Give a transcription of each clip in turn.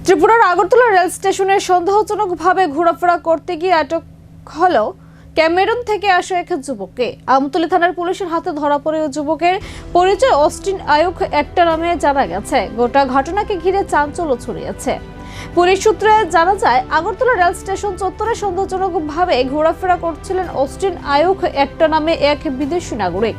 ত্রিপুরার আগরতলা রেল স্টেশনে সন্দেহজনকভাবে ঘোরাফেরা করতে গিয়ে আটক হলো ক্যামেরুন থেকে আসা এক যুবককে। আমতলী থানার পুলিশের হাতে ধরা পড়ে ওই যুবকের পরিচয় অস্টিন আয়ুখ একটা নামে জানা গেছে। গোটা ঘটনাকে ঘিরে চাঞ্চল্য ছড়িয়েছে। পুলিশ সূত্রে জানা যায়, আগরতলা রেল স্টেশন চত্বরে সন্দেহজনকভাবে ঘোরাফেরা করছিলেন অস্টিন আয়ুখ একটা নামে এক বিদেশি নাগরিক।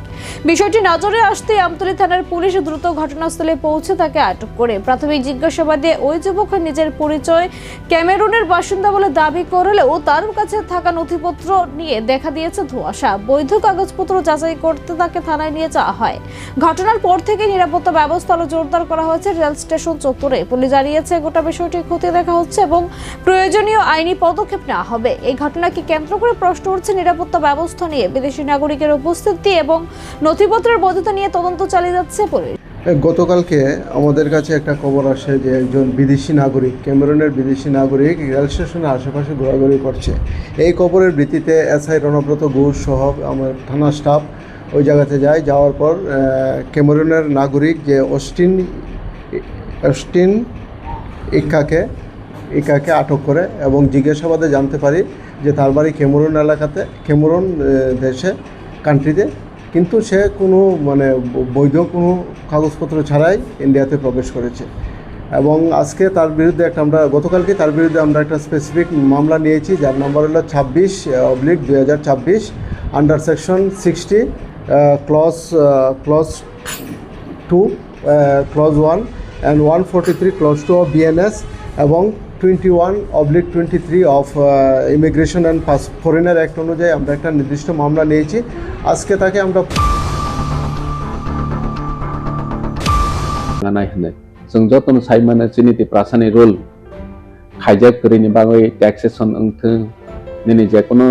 বিষয়টি নজরে আসতে আমতলী থানার পুলিশ দ্রুত ঘটনাস্থলে পৌঁছে তাকে আটক করে। প্রাথমিক জিজ্ঞাসাবাদে ওই যুবক নিজের পরিচয় ক্যামেরুনের বাসিন্দা বলে দাবি করলেও তার কাছে থাকা নথিপত্র নিয়ে দেখা দিয়েছে ধোঁয়াশা। বৈধ কাগজপত্র যাচাই করতে তাকে থানায় নিয়ে যাওয়া হয়। ঘটনার পর থেকে নিরাপত্তা ব্যবস্থা আরো জোরদার করা হয়েছে রেল স্টেশন চত্বরে। পুলিশ জানিয়েছে, গোটা বিষয়টি খতিয়ে দেখা হচ্ছে এবং প্রয়োজনীয় আইনি পদক্ষেপ নেওয়া হবে। এই ঘটনাকে কেন্দ্র করে প্রশ্ন উঠছে নিরাপত্তা ব্যবস্থা নিয়ে। বিদেশি নাগরিকের উপস্থিতি এবং নথিপত্রের বৈধতা নিয়ে তদন্ত চালিয়ে যাচ্ছে পুলিশ। গতকালকে আমাদের কাছে একটা খবর আসে যে একজন বিদেশি নাগরিক, ক্যামেরুনের বিদেশি নাগরিক রেল স্টেশনের আশেপাশে ঘোরাঘুরি করছে। এই খবরের ভিত্তিতে এসআই রণব্রত ঘোষ সহ আমার থানা স্টাফ ওই জায়গাতে যায়। যাওয়ার পর ক্যামেরুনের নাগরিক যে অস্টিন ইকাকে আটক করে এবং জিজ্ঞাসাবাদে জানতে পারি যে তার বাড়ি ক্যামেরুন এলাকাতে, ক্যামেরুন দেশে, কান্ট্রিতে, কিন্তু সে কোনো বৈধ কোনো কাগজপত্র ছাড়াই ইন্ডিয়াতে প্রবেশ করেছে। এবং আজকে তার বিরুদ্ধে গতকালকে তার বিরুদ্ধে আমরা একটা স্পেসিফিক মামলা নিয়েছি, যার নাম্বার হলো 26/2024 under section 60 clause 2 clause 1 and 143 clause 2 of BNS এবং 21/23 of immigration and foreigner act অনুযায়ী আমরা একটা নির্দিষ্ট মামলা নিয়েছি। আজকে তাকে আমরা जों जतन साइमाने चिनिति प्रासानि रुल खाइजाक करिनि बागै टैक्सेसन अंथो निनि जेकुनु